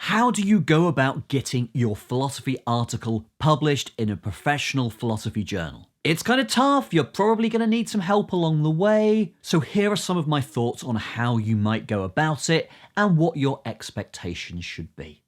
How do you go about getting your philosophy article published in a professional philosophy journal? It's kind of tough, you're probably going to need some help along the way, so here are some of my thoughts on how you might go about it and what your expectations should be.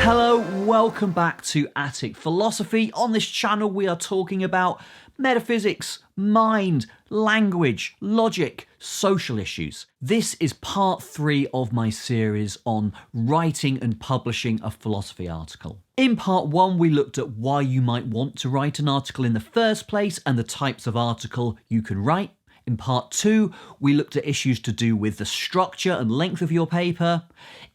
Hello, welcome back to Attic Philosophy. On this channel we are talking about metaphysics, mind, language, logic, social issues. This is part 3 of my series on writing and publishing a philosophy article. In part 1 we looked at why you might want to write an article in the first place and the types of article you can write. In part 2, we looked at issues to do with the structure and length of your paper.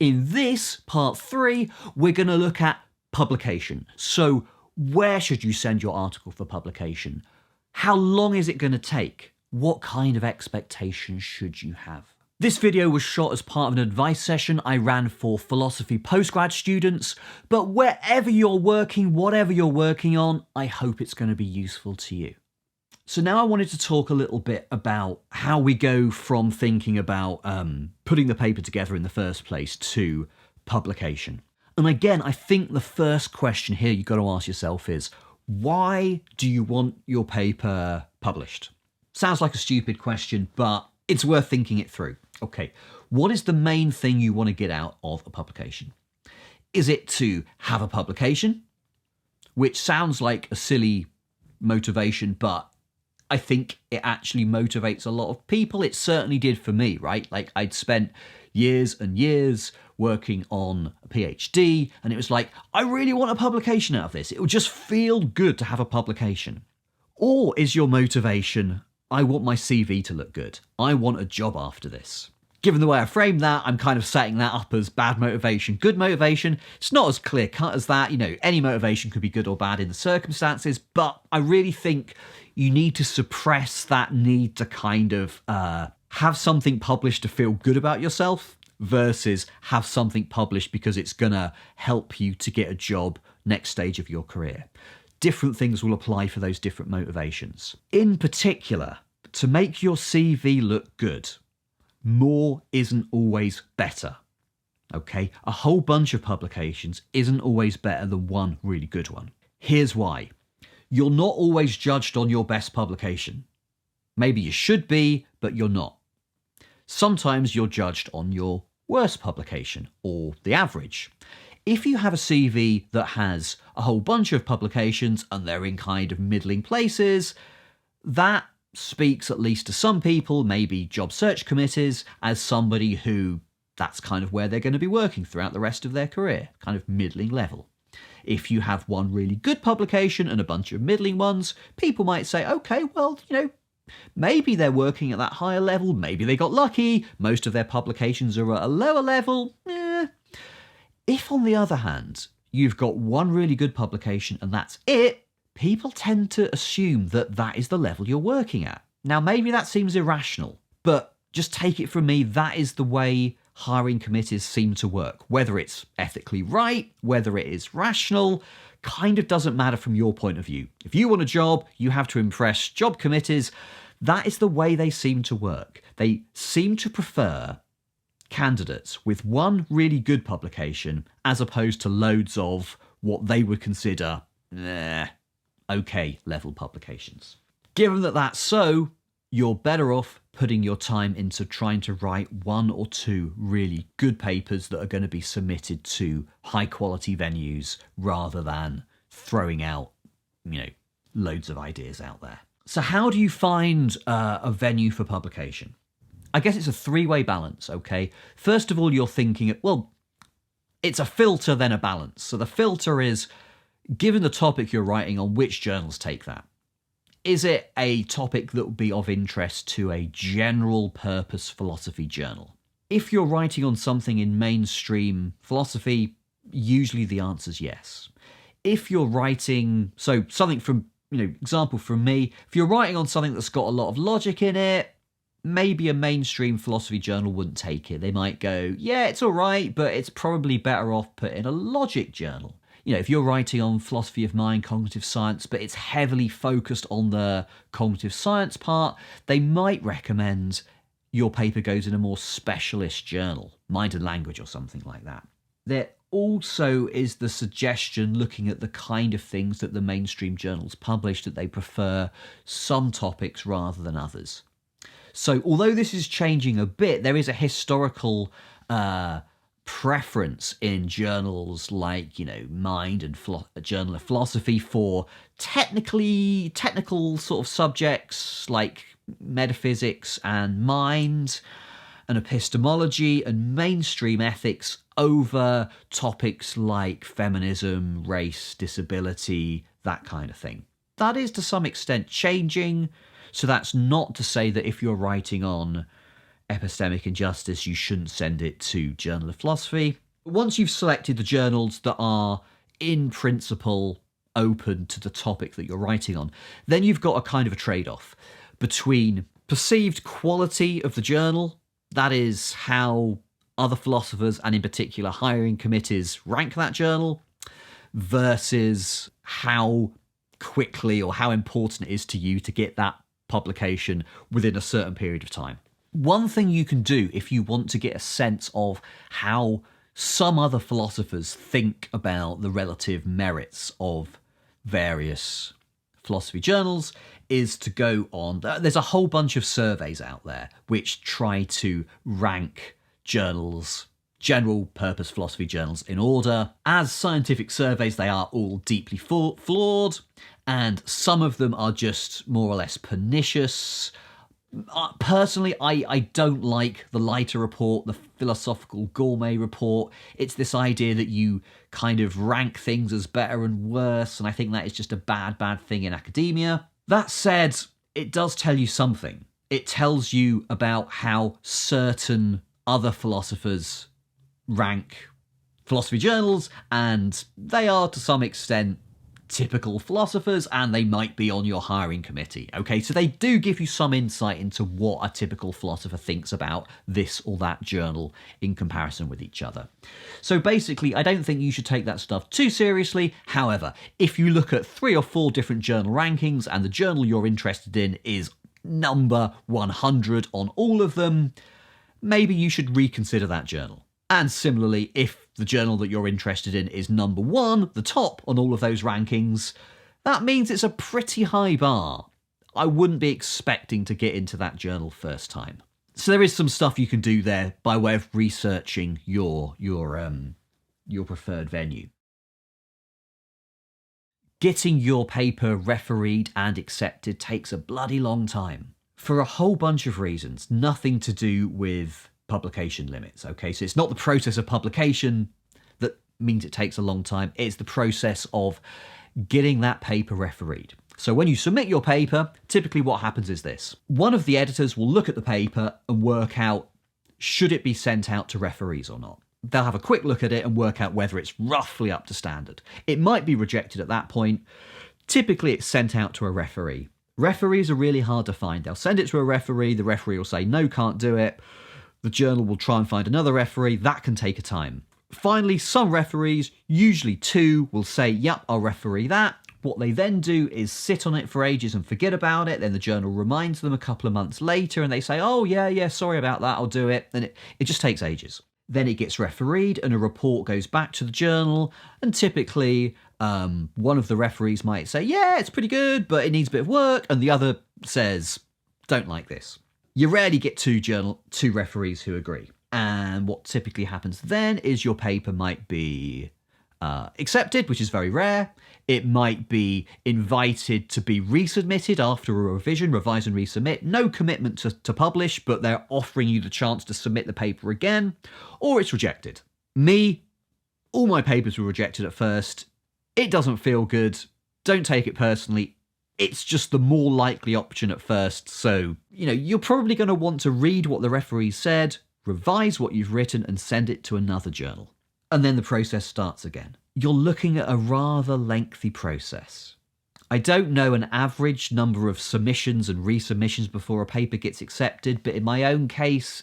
In this, part 3, we're going to look at publication. So, where should you send your article for publication? How long is it going to take? What kind of expectations should you have? This video was shot as part of an advice session I ran for philosophy postgrad students, but wherever you're working, whatever you're working on, I hope it's going to be useful to you. So now I wanted to talk a little bit about how we go from thinking about putting the paper together in the first place to publication. And again, I think the first question here you've got to ask yourself is, why do you want your paper published? Sounds like a stupid question, but it's worth thinking it through. Okay, what is the main thing you want to get out of a publication? Is it to have a publication? Which sounds like a silly motivation, but I think it actually motivates a lot of people. It certainly did for me, right? Like I'd spent years and years working on a PhD and it was like, I really want a publication out of this. It would just feel good to have a publication. Or is your motivation, I want my CV to look good. I want a job after this. Given the way I frame that, I'm kind of setting that up as bad motivation, good motivation. It's not as clear cut as that. You know, any motivation could be good or bad in the circumstances, but I really think you need to suppress that need to kind of have something published to feel good about yourself versus have something published because it's going to help you to get a job next stage of your career. Different things will apply for those different motivations. In particular, to make your CV look good, more isn't always better. Okay, a whole bunch of publications isn't always better than one really good one. Here's why. You're not always judged on your best publication. Maybe you should be, but you're not. Sometimes you're judged on your worst publication, or the average. If you have a CV that has a whole bunch of publications and they're in kind of middling places, that speaks at least to some people, maybe job search committees, as somebody who that's kind of where they're going to be working throughout the rest of their career, kind of middling level. If you have one really good publication and a bunch of middling ones, people might say, okay, well, you know, maybe they're working at that higher level, maybe they got lucky, most of their publications are at a lower level. If, on the other hand, you've got one really good publication and that's it, people tend to assume that that is the level you're working at. Now, maybe that seems irrational, but just take it from me, that is the way hiring committees seem to work. Whether it's ethically right, whether it is rational, kind of doesn't matter from your point of view. If you want a job, you have to impress job committees. That is the way they seem to work. They seem to prefer candidates with one really good publication as opposed to loads of what they would consider okay level publications. Given that that's so, you're better off putting your time into trying to write 1 or 2 really good papers that are going to be submitted to high quality venues rather than throwing out, you know, loads of ideas out there. So how do you find a venue for publication? I guess it's a 3-way balance, okay? First of all, you're thinking, well, it's a filter, then a balance. So the filter is, given the topic you're writing on, which journals take that? Is it a topic that would be of interest to a general purpose philosophy journal? If you're writing on something in mainstream philosophy, usually the answer is yes. If you're writing, so something from, example from me, if you're writing on something that's got a lot of logic in it, maybe a mainstream philosophy journal wouldn't take it. They might go, yeah, it's all right, but it's probably better off put in a logic journal. if you're writing on philosophy of mind, cognitive science, but it's heavily focused on the cognitive science part, they might recommend your paper goes in a more specialist journal, Mind and Language or something like that. There also is the suggestion, looking at the kind of things that the mainstream journals publish, that they prefer some topics rather than others. So although this is changing a bit, there is a historical preference in journals like, Mind and Journal of Philosophy for technical sort of subjects like metaphysics and mind and epistemology and mainstream ethics over topics like feminism, race, disability, that kind of thing. That is to some extent changing. So that's not to say that if you're writing on epistemic injustice, you shouldn't send it to Journal of Philosophy. Once you've selected the journals that are, in principle, open to the topic that you're writing on, then you've got a kind of a trade-off between perceived quality of the journal, that is how other philosophers, and in particular hiring committees, rank that journal, versus how quickly or how important it is to you to get that publication within a certain period of time. One thing you can do if you want to get a sense of how some other philosophers think about the relative merits of various philosophy journals is to go on. There's a whole bunch of surveys out there which try to rank journals, general purpose philosophy journals, in order. As scientific surveys, they are all deeply flawed, and some of them are just more or less pernicious. Personally, I don't like the Leiter report, the philosophical gourmet report. It's this idea that you kind of rank things as better and worse, and I think that is just a bad thing in academia. That said, it does tell you something. It tells you about how certain other philosophers rank philosophy journals, and they are to some extent typical philosophers, and they might be on your hiring committee. Okay, so they do give you some insight into what a typical philosopher thinks about this or that journal in comparison with each other. So basically, I don't think you should take that stuff too seriously. However, if you look at 3 or 4 different journal rankings and the journal you're interested in is number 100 on all of them, maybe you should reconsider that journal. And similarly, if the journal that you're interested in is number 1, the top on all of those rankings, that means it's a pretty high bar. I wouldn't be expecting to get into that journal first time. So there is some stuff you can do there by way of researching your preferred venue. Getting your paper refereed and accepted takes a bloody long time for a whole bunch of reasons, nothing to do with publication limits. Okay, so it's not the process of publication that means it takes a long time, it's the process of getting that paper refereed. So when you submit your paper, typically what happens is this. One of the editors will look at the paper and work out, should it be sent out to referees or not? They'll have a quick look at it and work out whether it's roughly up to standard. It might be rejected at that point. Typically it's sent out to a referee. Referees are really hard to find. They'll send it to a referee, the referee will say, no, can't do it. The journal will try and find another referee. That can take a time. Finally, some referees, usually 2, will say, yep, I'll referee that. What they then do is sit on it for ages and forget about it. Then the journal reminds them a couple of months later and they say, oh, yeah, sorry about that, I'll do it. And it just takes ages. Then it gets refereed and a report goes back to the journal. And typically, one of the referees might say, yeah, it's pretty good, but it needs a bit of work. And the other says, don't like this. You rarely get 2 referees who agree. And what typically happens then is your paper might be accepted, which is very rare. It might be invited to be resubmitted after a revision, revise and resubmit. No commitment to publish, but they're offering you the chance to submit the paper again, or it's rejected. All my papers were rejected at first. It doesn't feel good. Don't take it personally. It's just the more likely option at first. So, you're probably going to want to read what the referee said, revise what you've written, and send it to another journal. And then the process starts again. You're looking at a rather lengthy process. I don't know an average number of submissions and resubmissions before a paper gets accepted, but in my own case,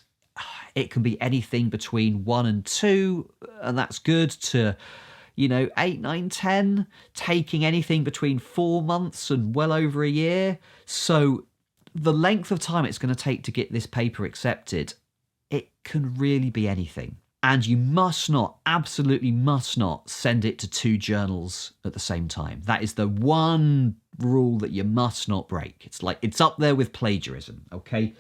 it can be anything between 1 and 2, and that's good, to 8, 9, 10, taking anything between 4 months and well over a year. So the length of time it's going to take to get this paper accepted, it can really be anything. And you must not, absolutely must not, send it to 2 journals at the same time. That is the one rule that you must not break. It's up there with plagiarism, okay?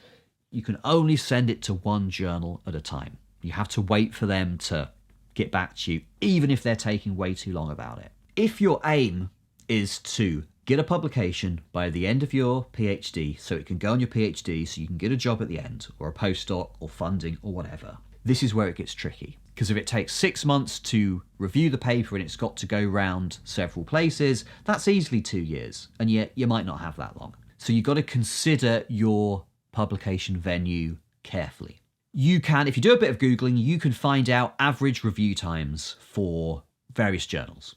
You can only send it to 1 journal at a time. You have to wait for them to get back to you, even if they're taking way too long about it. If your aim is to get a publication by the end of your PhD, so it can go on your PhD, so you can get a job at the end, or a postdoc, or funding, or whatever, this is where it gets tricky. Because if it takes 6 months to review the paper and it's got to go round several places, that's easily 2 years, and yet you might not have that long. So you've got to consider your publication venue carefully. You can, if you do a bit of Googling, you can find out average review times for various journals.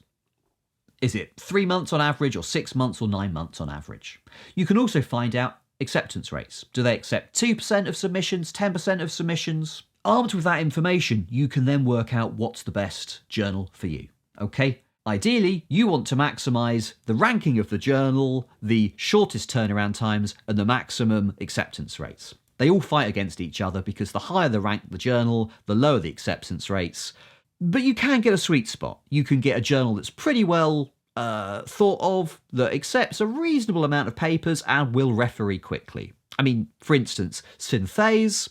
Is it 3 months on average, or 6 months, or 9 months on average? You can also find out acceptance rates. Do they accept 2% of submissions, 10% of submissions? Armed with that information, you can then work out what's the best journal for you, okay? Ideally, you want to maximise the ranking of the journal, the shortest turnaround times, and the maximum acceptance rates. They all fight against each other because the higher the rank the journal, the lower the acceptance rates. But you can get a sweet spot. You can get a journal that's pretty well thought of, that accepts a reasonable amount of papers and will referee quickly. I mean, for instance, Synthase,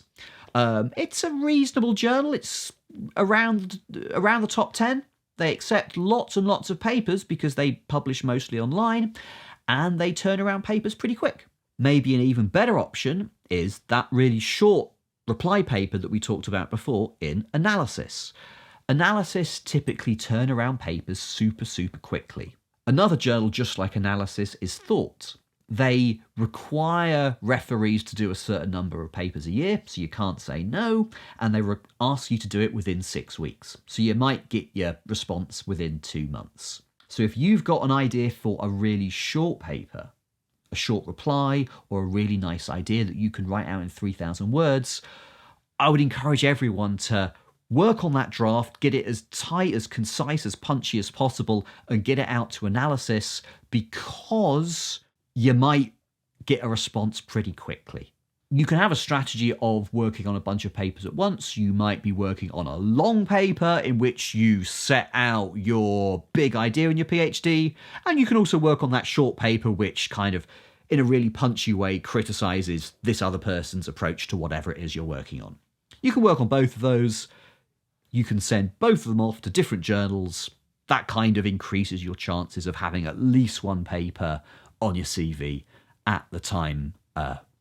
it's a reasonable journal. It's around the top 10. They accept lots and lots of papers because they publish mostly online, and they turn around papers pretty quick. Maybe an even better option is that really short reply paper that we talked about before in Analysis. Analysis typically turn around papers super quickly. Another journal just like Analysis is Thought. They require referees to do a certain number of papers a year, so you can't say no, and they ask you to do it within 6 weeks. So you might get your response within 2 months. So if you've got an idea for a really short paper, a short reply, or a really nice idea that you can write out in 3,000 words, I would encourage everyone to work on that draft, get it as tight, as concise, as punchy as possible, and get it out to Analysis, because you might get a response pretty quickly. You can have a strategy of working on a bunch of papers at once. You might be working on a long paper in which you set out your big idea in your PhD, and you can also work on that short paper which kind of, in a really punchy way, criticises this other person's approach to whatever it is you're working on. You can work on both of those. You can send both of them off to different journals. That kind of increases your chances of having at least one paper on your CV at the time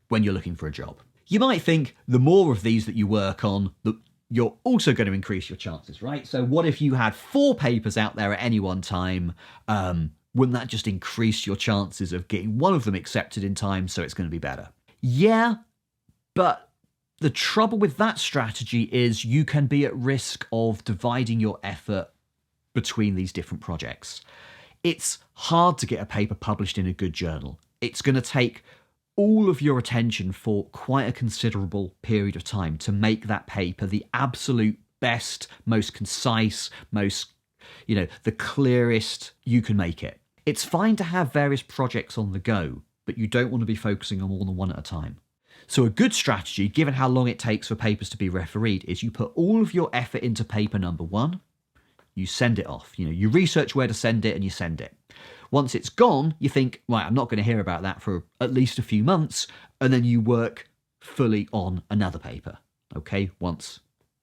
when you're looking for a job. You might think the more of these that you work on, you're also going to increase your chances, right? So what if you had 4 papers out there at any one time? Wouldn't that just increase your chances of getting one of them accepted in time, so it's going to be better? Yeah, but the trouble with that strategy is you can be at risk of dividing your effort between these different projects. It's hard to get a paper published in a good journal. It's going to take all of your attention for quite a considerable period of time to make that paper the absolute best, most concise, most, the clearest you can make it. It's fine to have various projects on the go, but you don't want to be focusing on more than one at a time. So a good strategy, given how long it takes for papers to be refereed, is you put all of your effort into paper number 1, you send it off. You research where to send it and you send it. Once it's gone, you think, right, I'm not going to hear about that for at least a few months, and then you work fully on another paper. Okay, once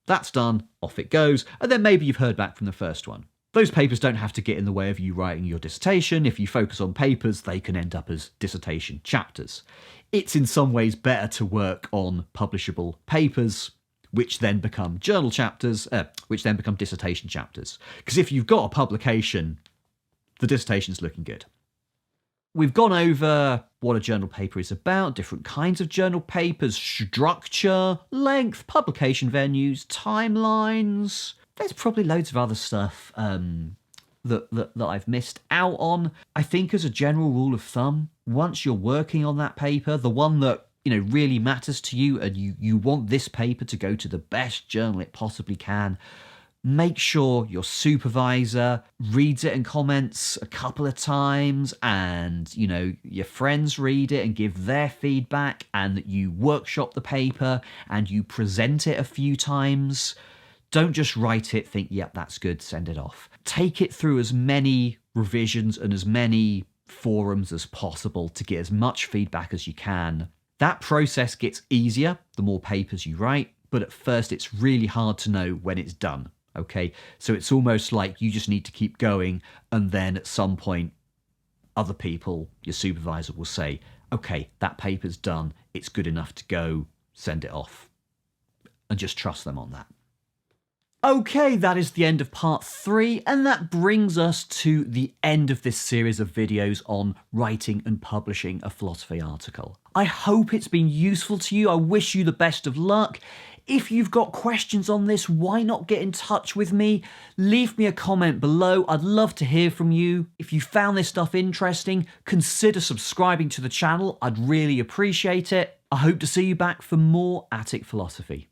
that's done, off it goes, and then maybe you've heard back from the first one. Those papers don't have to get in the way of you writing your dissertation. If you focus on papers, they can end up as dissertation chapters. It's in some ways better to work on publishable papers, which then become journal chapters, which then become dissertation chapters. Because if you've got a publication, the dissertation's looking good. We've gone over what a journal paper is about, different kinds of journal papers, structure, length, publication venues, timelines. There's probably loads of other stuff that I've missed out on. I think as a general rule of thumb, once you're working on that paper, the one that really matters to you, and you want this paper to go to the best journal it possibly can, make sure your supervisor reads it and comments a couple of times, and your friends read it and give their feedback, and that you workshop the paper and you present it a few times. Don't just write it, think, yep, that's good, send it off. Take it through as many revisions and as many forums as possible to get as much feedback as you can. That process gets easier the more papers you write, but at first it's really hard to know when it's done, okay? So it's almost like you just need to keep going, and then at some point, other people, your supervisor, will say, okay, that paper's done, it's good enough to go, send it off. And just trust them on that. Okay, that is the end of part 3, and that brings us to the end of this series of videos on writing and publishing a philosophy article. I hope it's been useful to you. I wish you the best of luck. If you've got questions on this, why not get in touch with me? Leave me a comment below. I'd love to hear from you. If you found this stuff interesting, consider subscribing to the channel. I'd really appreciate it. I hope to see you back for more Attic Philosophy.